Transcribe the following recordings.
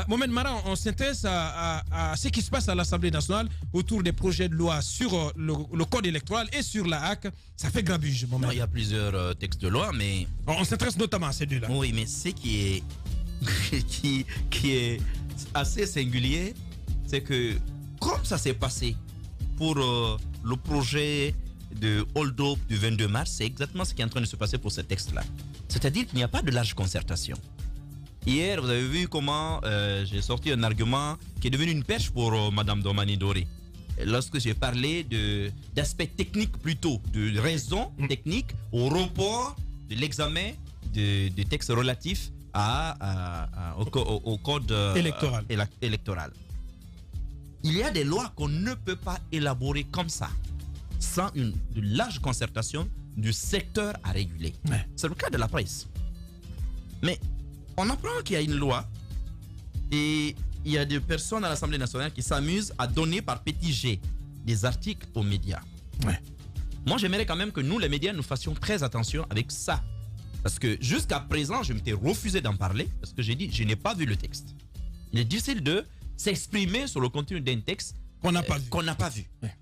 Mohamed Mara, on s'intéresse à ce qui se passe à l'Assemblée nationale autour des projets de loi sur le code électoral et sur la HAC. Ça fait grabuge, Mohamed. Non, il y a plusieurs textes de loi, mais... On s'intéresse notamment à ces deux-là. Oui, mais ce qui est, qui est assez singulier, c'est que comme ça s'est passé pour le projet de hold-up du 22 mars, c'est exactement ce qui est en train de se passer pour ce texte-là. C'est-à-dire qu'il n'y a pas de large concertation. Hier, vous avez vu comment j'ai sorti un argument qui est devenu une perche pour Madame Domani Doré. Lorsque j'ai parlé d'aspects techniques plutôt, de raisons techniques au report de l'examen des textes relatifs au code électoral. Il y a des lois qu'on ne peut pas élaborer comme ça, sans une large concertation du secteur à réguler. Ouais. C'est le cas de la presse. Mais on apprend qu'il y a une loi et il y a des personnes à l'Assemblée nationale qui s'amusent à donner par petit jet des articles aux médias. Ouais. Moi, j'aimerais quand même que nous, les médias, nous fassions très attention avec ça. Parce que jusqu'à présent, je m'étais refusé d'en parler parce que j'ai dit, je n'ai pas vu le texte. Il est difficile de s'exprimer sur le contenu d'un texte qu'on n'a pas vu. Qu'on n'a pas vu. Ouais.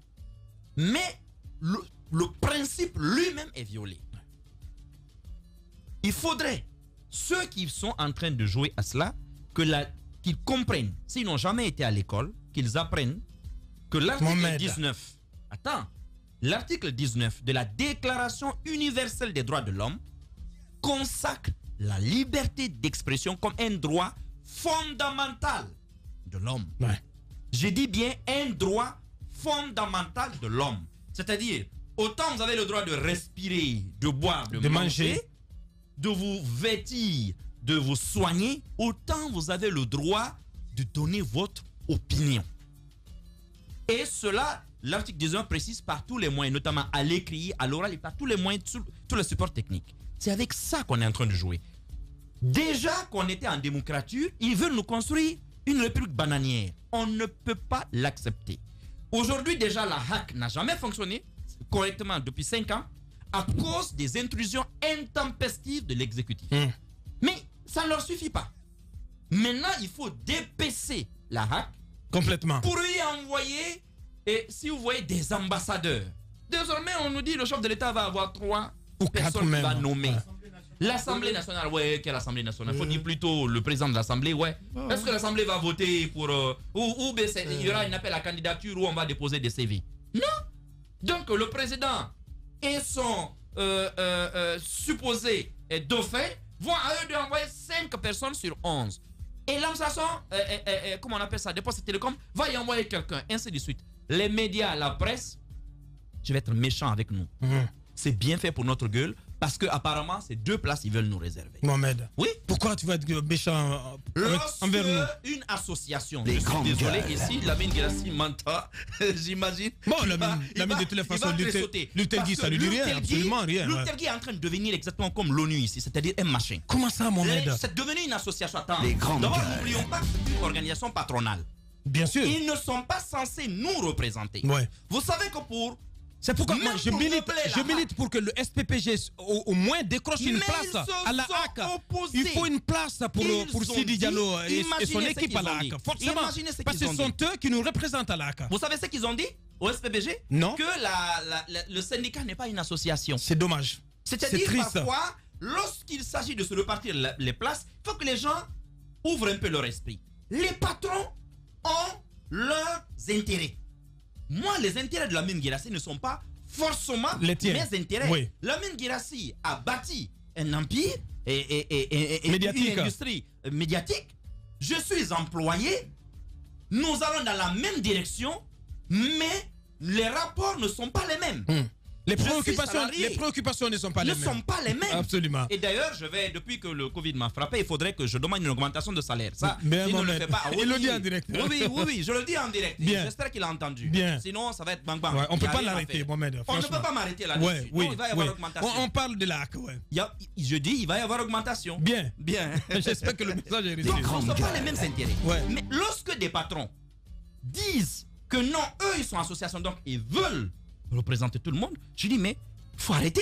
Mais le principe lui-même est violé. Il faudrait, ceux qui sont en train de jouer à cela, qu'ils comprennent, s'ils n'ont jamais été à l'école, qu'ils apprennent que l'article 19, l'article 19 de la Déclaration universelle des droits de l'homme consacre la liberté d'expression comme un droit fondamental de l'homme. Ouais. Je dis bien un droit fondamental de l'homme. C'est-à-dire, autant vous avez le droit de respirer, de boire, de manger, de vous vêtir, de vous soigner, autant vous avez le droit de donner votre opinion. Et cela, l'article 19 précise par tous les moyens, notamment à l'écrit, à l'oral et par tous les moyens, tous les supports techniques. C'est avec ça qu'on est en train de jouer. Déjà qu'on était en démocrature, ils veulent nous construire une république bananière. On ne peut pas l'accepter. Aujourd'hui, déjà, la HAC n'a jamais fonctionné correctement depuis 5 ans à cause des intrusions intempestives de l'exécutif. Mais ça ne leur suffit pas. Maintenant, il faut dépecer la HAC complètement pour y envoyer, et si vous voyez, des ambassadeurs. Désormais, on nous dit que le chef de l'État va avoir 3 personnes qu'il va nommer. L'Assemblée nationale, ouais, quelle Assemblée nationale? Il faut dire plutôt le président de l'Assemblée, ouais. Est-ce que l'Assemblée va voter pour... ou il y aura un appel à candidature où on va déposer des CV? Non. Donc, le président et son supposé dauphin vont à eux d'envoyer 5 personnes sur 11. Et l'administration, comment on appelle ça, des postes télécom, va y envoyer quelqu'un, ainsi de suite. Les médias, la presse, je vais être méchant avec nous. C'est bien fait pour notre gueule, parce qu'apparemment, ces 2 places, ils veulent nous réserver. Mohamed. Oui. Pourquoi tu vas être méchant envers nous? Une association, je suis désolé, ici, Lamine Guirassy Manta, j'imagine. Bon, Lamine, de toutes les façons, Luther Guy, ça lui dit rien, absolument rien. Luther Guy est en train de devenir exactement comme l'ONU ici, c'est-à-dire un machin. Comment ça, Mohamed? C'est devenu une association. Attends, d'abord, n'oublions pas que c'est une organisation patronale. Bien sûr. Ils ne sont pas censés nous représenter. Ouais. Vous savez que pour... C'est pourquoi moi, je milite pour que le SPPG au moins décroche une place à la HAC. Il faut une place pour Sidi Diallo et son équipe à la HAC. Forcément, parce que ce sont eux qui nous représentent à la HAC. Vous savez ce qu'ils ont dit au SPPG? Non. Que le syndicat n'est pas une association. C'est dommage. C'est-à-dire parfois, lorsqu'il s'agit de se repartir les places, il faut que les gens ouvrent un peu leur esprit. Les patrons ont leurs intérêts. Moi, les intérêts de Lamine Guirassy ne sont pas forcément mes intérêts. Oui. Lamine Guirassy a bâti un empire et une industrie médiatique. Je suis employé. Nous allons dans la même direction, mais les rapports ne sont pas les mêmes. Les préoccupations ne sont pas les mêmes. Absolument. Et d'ailleurs, depuis que le Covid m'a frappé, il faudrait que je demande une augmentation de salaire. Ça, il ne le fait pas. Il le dit en direct. Oui, je le dis en direct. J'espère qu'il a entendu. Bien. Sinon, ça va être bang bang. Ouais, on ne peut pas l'arrêter, Mohamed. On ne peut pas m'arrêter là-dessus. Oui, il va y avoir augmentation. On parle de la HAC, ouais. Je dis, il va y avoir augmentation. Bien. Bien. J'espère que le message est reçu. Donc, ce ne sont pas les mêmes intérêts. Ouais. Mais lorsque des patrons disent que non, eux, ils sont associations, donc ils veulent représenter tout le monde, je dis, mais faut arrêter.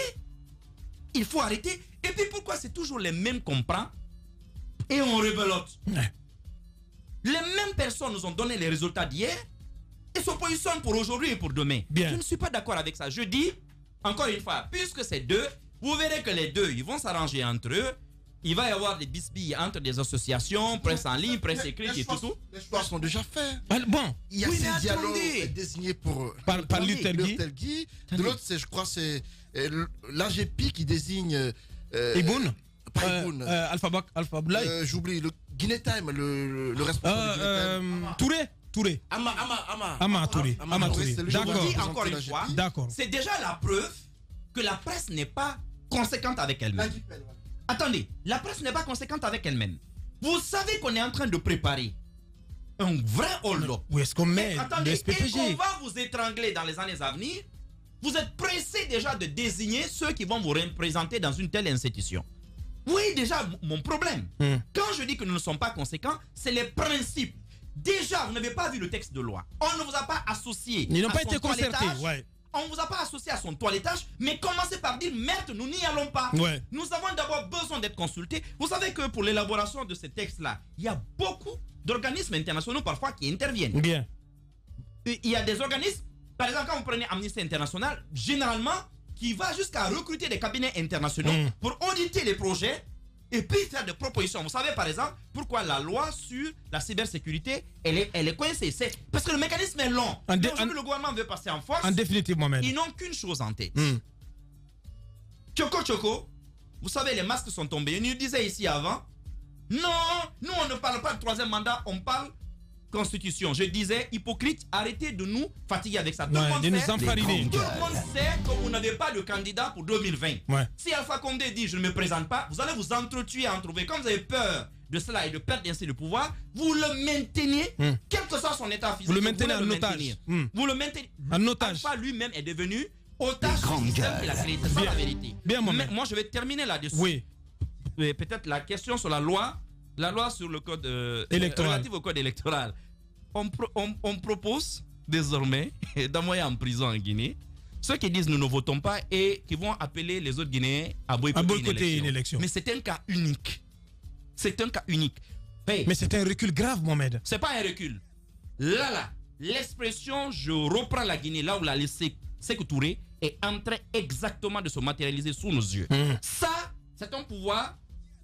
Il faut arrêter. Et puis pourquoi c'est toujours les mêmes qu'on prend et on rebelote? personnes nous ont donné les résultats d'hier et se positionnent pour aujourd'hui et pour demain. Bien. Je ne suis pas d'accord avec ça. Je dis, encore une fois, puisque c'est deux, vous verrez que les deux, ils vont s'arranger entre eux. Il va y avoir des bisbilles entre des associations, presse en ligne, presse écrite et tout. Les choix sont déjà faits. Bon, il y a ces dialogues désignés par Luther Guy. De l'autre, je crois, c'est l'AGP qui désigne. Iboun. Pas Iboun. Alpha Blay. J'oublie le Guinée Time, le responsable du Guinée Time. Touré. Ama Touré. D'accord. Je dis encore une fois, c'est déjà la preuve que la presse n'est pas conséquente avec elle-même. Attendez, la presse n'est pas conséquente avec elle-même. Vous savez qu'on est en train de préparer un vrai hold-up. Où est-ce qu'on met le SPPG? Et qu'on va vous étrangler dans les années à venir. Vous êtes pressé déjà de désigner ceux qui vont vous représenter dans une telle institution. Oui, déjà, mon problème. Quand je dis que nous ne sommes pas conséquents, c'est les principes. Déjà, vous n'avez pas vu le texte de loi. On ne vous a pas associé. Ils n'ont pas été concertés. On ne vous a pas associé à son toilettage, mais commencez par dire merde, nous n'y allons pas. Nous avons d'abord besoin d'être consultés. Vous savez que pour l'élaboration de ces textes-là, il y a beaucoup d'organismes internationaux parfois qui interviennent. Bien. Il y a des organismes, par exemple, quand vous prenez Amnesty International, généralement, qui va jusqu'à recruter des cabinets internationaux pour auditer les projets et puis faire des propositions. Vous savez par exemple pourquoi la loi sur la cybersécurité elle est coincée. C'est parce que le mécanisme est long. Aujourd'hui le gouvernement veut passer en force. En définitive, Mohamed. Ils n'ont qu'une chose en tête. Choco, vous savez les masques sont tombés. Ils nous disaient ici avant, non, nous on ne parle pas de troisième mandat, on parle constitution. Je disais, hypocrite, arrêtez de nous fatiguer avec ça. Tout le monde sait que vous n'avez pas de candidat pour 2020. Si Alpha Condé dit je ne me présente pas, vous allez vous entretuer à en trouver. Comme vous avez peur de cela et de perdre ainsi le pouvoir, vous le maintenez, quel que soit son état physique. Vous le maintenez en otage. Vous le maintenez en otage. Alpha lui-même est devenu otage du système qu'il a créé. C'est ça la vérité. Bien, moi je vais terminer là-dessus. Oui. Peut-être la question sur la loi sur le code électoral. Relative au code électoral. On propose désormais d'envoyer en prison en Guinée ceux qui disent nous ne votons pas et qui vont appeler les autres Guinéens à boycotter une élection. Mais c'est un cas unique. C'est un cas unique. Mais c'est un recul grave, Mohamed. C'est pas un recul. Là, l'expression je reprends la Guinée là où l'a laissé Sékou Touré est en train exactement de se matérialiser sous nos yeux. Ça, c'est un pouvoir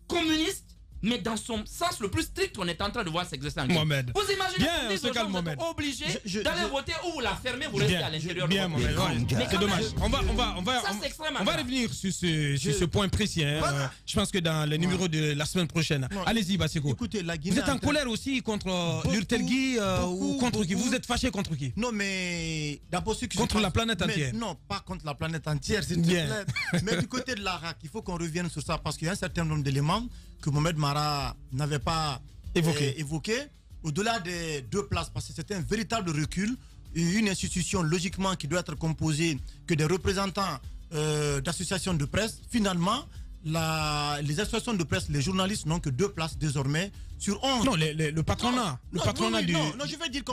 communiste. Mais dans son sens le plus strict, on est en train de voir s'exercer en Guinée. Mohamed. Vous imaginez que vous êtes obligé d'aller voter ou vous la fermez, vous restez à l'intérieur de votre pays. C'est dommage. On va revenir sur ce point précis. Je pense que dans les numéros de la semaine prochaine. Allez-y, Basseko. Écoutez, la Guinée. Vous êtes en colère aussi contre Luther Guy ou contre qui? Vous êtes fâché contre qui? Non, mais d'abord ceux qui contre la planète entière. Non, pas contre la planète entière, c'est clair. Mais du côté de l'Arak, il faut qu'on revienne sur ça parce qu'il y a un certain nombre d'éléments que Mohamed Mara n'avait pas évoqué. Au-delà des deux places, parce que c'était un véritable recul, une institution logiquement qui doit être composée que des représentants d'associations de presse. Finalement, les associations de presse, les journalistes n'ont que 2 places désormais sur 11. Non, le patronat, de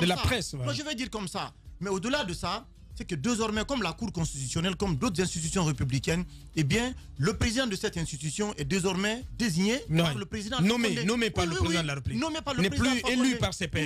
la presse. Non, je vais dire comme ça. Mais au-delà de ça, c'est que désormais, comme la Cour constitutionnelle, comme d'autres institutions républicaines, eh bien, le président de cette institution est désormais désigné par le président. Nommé par le président de la République. Il n'est plus élu par ses pairs.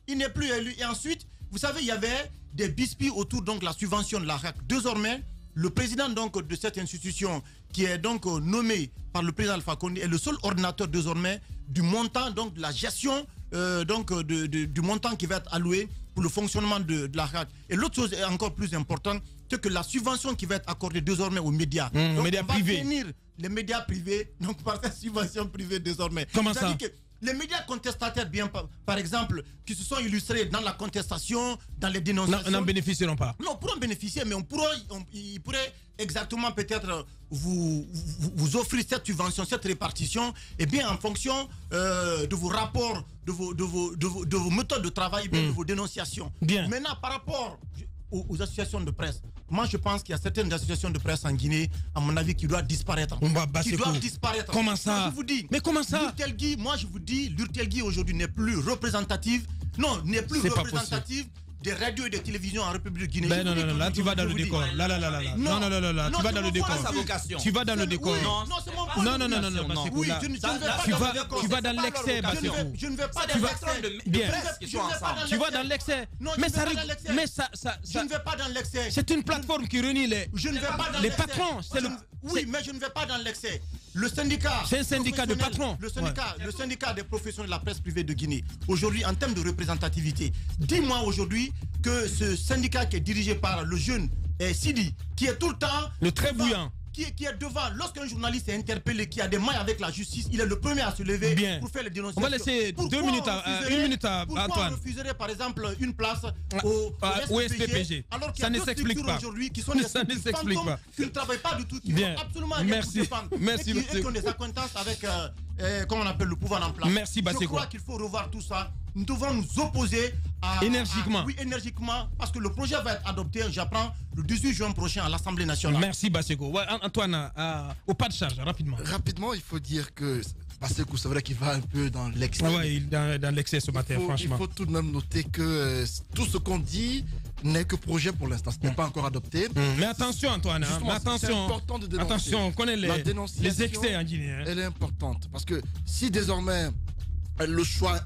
Il n'est plus élu. Et ensuite, vous savez, il y avait des bisbilles autour de la subvention de la RAC. Désormais, le président donc, de cette institution, qui est donc nommé par le président Alpha Condé, est le seul ordinateur désormais du montant, donc de la gestion, du montant qui va être alloué pour le fonctionnement de la RAC. Et l'autre chose est encore plus importante, c'est que la subvention qui va être accordée désormais aux médias, donc médias privés. Finir les médias privés, donc par cette subvention privée désormais. Comment ça? Les médias contestataires, bien par exemple, qui se sont illustrés dans la contestation, dans les dénonciations, n'en bénéficieront pas. Non, pourront bénéficier, mais ils pourraient exactement peut-être vous offrir cette subvention, cette répartition, et bien en fonction de vos rapports, de vos méthodes de travail, de vos dénonciations. Bien. Maintenant, par rapport aux associations de presse, moi je pense qu'il y a certaines associations de presse en Guinée, à mon avis, qui doivent disparaître. Comment ça? Moi, je vous dis, mais comment ça? Luther Guy aujourd'hui n'est plus représentative. Non, n'est plus représentative des radios et des télévisions en République guinéenne. Non, là tu vas dans le décor. Là. Non, tu vas dans le décor. Tu vas dans le décor. Non, c'est mon Non, oui, tu vas dans l'excès, je ne vais pas dans l'excès. Bien. Tu vas dans l'excès. Mais ça, je ne vais pas dans l'excès. C'est une plateforme qui réunit les patrons. Oui, mais je ne vais pas dans l'excès. Le syndicat. C'est un syndicat de patrons. Le syndicat des professionnels de la presse privée de Guinée. Aujourd'hui, en termes de représentativité, dis-moi aujourd'hui que ce syndicat qui est dirigé par le jeune Sidi, qui est tout le temps. Le très bouillant. Qui est devant, lorsqu'un journaliste est interpellé, qui a des mails avec la justice, il est le premier à se lever pour faire les dénonciations. On va laisser une minute à Antoine. Pourquoi on refuserait par exemple une place au SPPG alors qu'il y a deux structures aujourd'hui qui sont des structures fantômes qui ne travaillent pas du tout, qui font absolument rien pour défendre et qui ont des acquaintances avec, comment on appelle, le pouvoir en place. Merci Basseko. Je crois qu'il faut revoir tout ça. Nous devons nous opposer énergiquement. Oui, énergiquement, parce que le projet va être adopté, j'apprends, le 18 juin prochain à l'Assemblée nationale. Merci Basseko. Ouais, Antoine, au pas de charge, rapidement. Rapidement, il faut dire que Basseko, c'est vrai qu'il va un peu dans l'excès. Oui, dans l'excès ce matin, franchement. Il faut tout de même noter que tout ce qu'on dit n'est que projet pour l'instant. Ce n'est pas encore adopté. Mais attention, Antoine. C'est important de dénoncer. Attention, on connaît les excès en Guinée. Elle est importante. Parce que si désormais le choix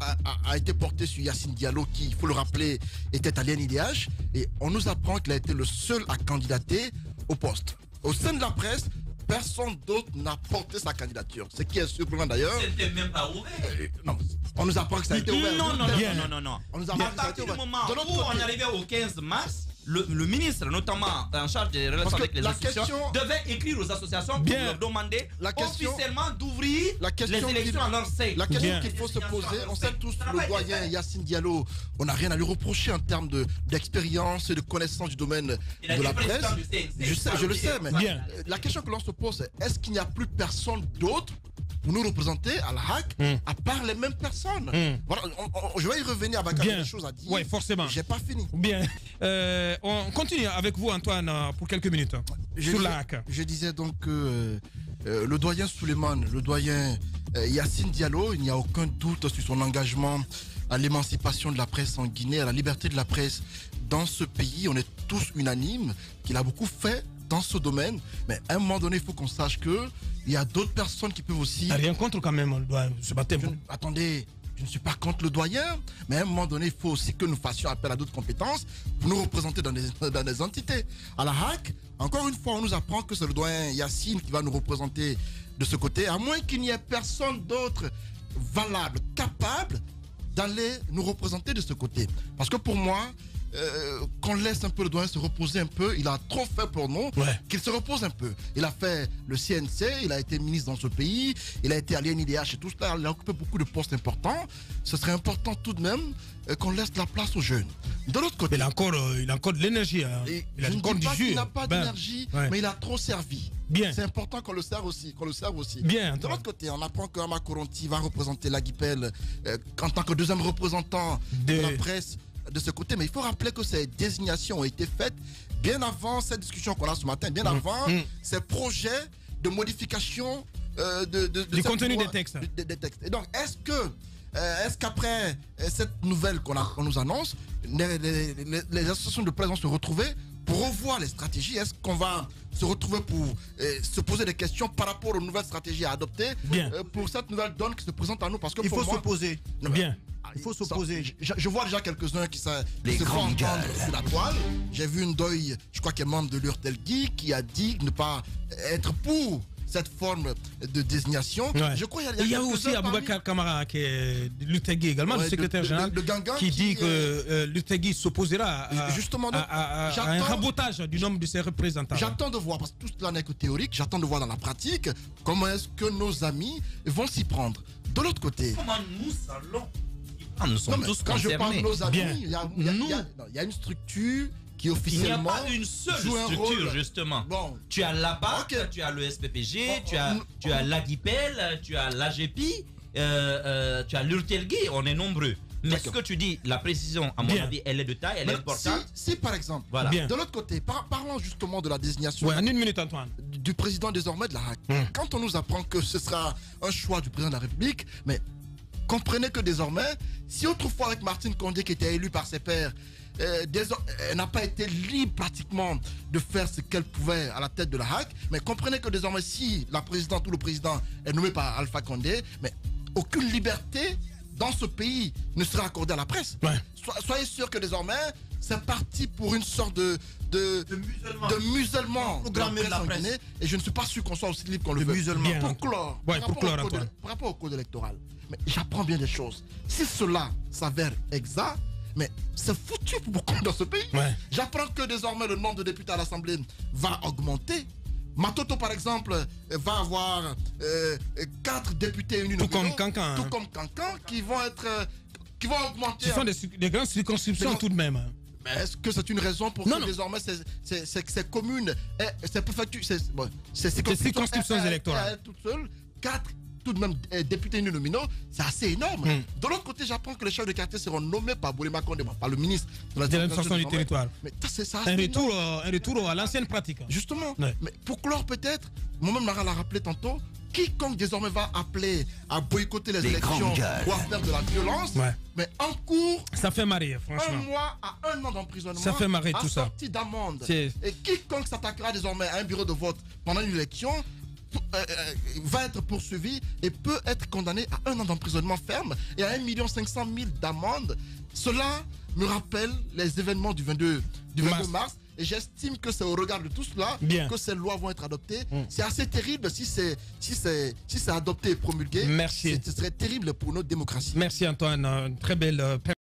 a été porté sur Yacine Diallo, qui, il faut le rappeler, était à l'INIDH, et on nous apprend qu'il a été le seul à candidater au poste. Au sein de la presse, personne d'autre n'a porté sa candidature. Ce qui est surprenant d'ailleurs. C'était même pas ouvert. Non, on nous apprend que ça a été ouvert. Non. On nous apprend à partir du moment où on arrivait au 15 mars, le ministre, notamment en charge des relations avec les associations, devait écrire aux associations pour leur demander officiellement d'ouvrir les élections à leur sein. La question qu'il faut se poser, on sait tous le doyen Yacine Diallo, on n'a rien à lui reprocher en termes d'expérience et de connaissance du domaine de la presse. Je le sais, mais la question que l'on se pose, est-ce qu'il n'y a plus personne d'autre pour nous représenter à la HAC, à part les mêmes personnes? Voilà, je vais y revenir avec des choses à dire. Oui, forcément. J'ai pas fini. Bien. On continue avec vous, Antoine, pour quelques minutes. Sur la HAC. Je disais donc que le doyen Souleymane, le doyen Yacine Diallo, il n'y a aucun doute sur son engagement à l'émancipation de la presse en Guinée, à la liberté de la presse dans ce pays. On est tous unanimes qu'il a beaucoup fait dans ce domaine, mais à un moment donné, il faut qu'on sache que il y a d'autres personnes qui peuvent aussi. Rien contre quand même, ce matin. Attendez, je ne suis pas contre le doyen, mais à un moment donné, il faut aussi que nous fassions appel à d'autres compétences pour nous représenter dans des entités. À la HAC, encore une fois, on nous apprend que c'est le doyen Yacine qui va nous représenter de ce côté, à moins qu'il n'y ait personne d'autre valable, capable d'aller nous représenter de ce côté. Parce que pour moi, qu'on laisse un peu le doyen se reposer un peu. Il a trop fait pour nous, qu'il se repose un peu. Il a fait le CNC, il a été ministre dans ce pays, il a été à l'INIDH et tout cela, il a occupé beaucoup de postes importants. Ce serait important tout de même qu'on laisse la place aux jeunes. De l'autre côté, il a encore de l'énergie. Hein. Il a encore du jus. Il n'a pas d'énergie, mais il a trop servi. Bien. C'est important qu'on le serve aussi. Bien. De l'autre côté, on apprend que Ama Koronti va représenter la Guipel en tant que deuxième représentant de la presse de ce côté, mais il faut rappeler que ces désignations ont été faites bien avant cette discussion qu'on a ce matin, bien avant ces projets de modification du contenu des textes. Et donc, est-ce qu'après cette nouvelle qu'on nous annonce, les associations de presse vont se retrouver pour revoir les stratégies? Est-ce qu'on va se retrouver pour se poser des questions par rapport aux nouvelles stratégies à adopter pour cette nouvelle donne qui se présente à nous? Parce que il faut s'opposer. Bien. Il faut s'opposer. Je vois déjà quelques-uns qui se font entendre sur la toile. J'ai vu une doy, je crois qu'elle est membre de l'URTELGI, qui a dit ne pas être pour cette forme de désignation. Je crois il y a aussi Aboubakar Kamara qui est de l'URTELGI également, le secrétaire général, qui dit que l'URTELGI s'opposera à un rabotage du nombre de ses représentants. J'attends de voir, parce que tout cela n'est que théorique, j'attends de voir dans la pratique comment est-ce que nos amis vont s'y prendre. De l'autre côté, comment nous allons? Nous sommes tous quand concernés. je parle de nos amis, il y a une structure qui officiellement. Il n'y a pas une seule structure, justement. Bon. Tu as l'ABAC, tu as le SPPG, tu as l'AGIPEL, tu as l'AGEPI, tu as l'URTELGI, on est nombreux. Mais ce que tu dis, la précision, à mon avis, elle est de taille, elle est importante. Si par exemple, de l'autre côté, parlons justement de la désignation en une minute, Antoine, du président désormais de la HAC. Quand on nous apprend que ce sera un choix du président de la République, mais comprenez que désormais, si autrefois avec Martine Condé qui était élue par ses pairs, elle n'a pas été libre pratiquement de faire ce qu'elle pouvait à la tête de la HAC, mais comprenez que désormais si la présidente ou le président est nommé par Alpha Condé, mais aucune liberté dans ce pays ne sera accordée à la presse. Ouais. Soyez sûr que désormais c'est parti pour une sorte de musulman programmé de la presse. Et je ne suis pas sûr qu'on soit aussi libre qu'on le veut. Bien. Pour clore, par rapport au code électoral, mais j'apprends bien des choses. Si cela s'avère exact, mais c'est foutu pour beaucoup dans ce pays. Ouais. J'apprends que désormais le nombre de députés à l'Assemblée va augmenter. Matoto, par exemple, va avoir 4 députés unis. Tout comme Cancan. Tout comme Cancan, qui vont augmenter. Ce sont des grandes circonscriptions tout de même. Mais est-ce que c'est une raison pour que désormais ces communes, ces préfectures, ces circonscriptions électorales toutes seules, 4 tout de même députés nominaux, c'est assez énorme. De l'autre côté, j'apprends que les chefs de quartier seront nommés par Boulema Condé, par le ministre de l'administration du territoire. Mais ça, un retour à l'ancienne pratique. Justement. Ouais. Mais pour clore peut-être, Mohamed Mara l'a rappelé tantôt, quiconque désormais va appeler à boycotter les élections ou à faire de la violence, mais en cours, ça fait marrer, franchement. 1 mois à 1 an d'emprisonnement, ça fait marrer tout ça. Sortie d'amende. Et quiconque s'attaquera désormais à un bureau de vote pendant une élection va être poursuivi et peut être condamné à 1 an d'emprisonnement ferme et à 1 500 000 d'amende. Cela me rappelle les événements du 22 mars. Et j'estime que c'est au regard de tout cela que ces lois vont être adoptées. C'est assez terrible si c'est adopté et promulgué. Merci. Ce serait terrible pour notre démocratie. Merci Antoine. Très belle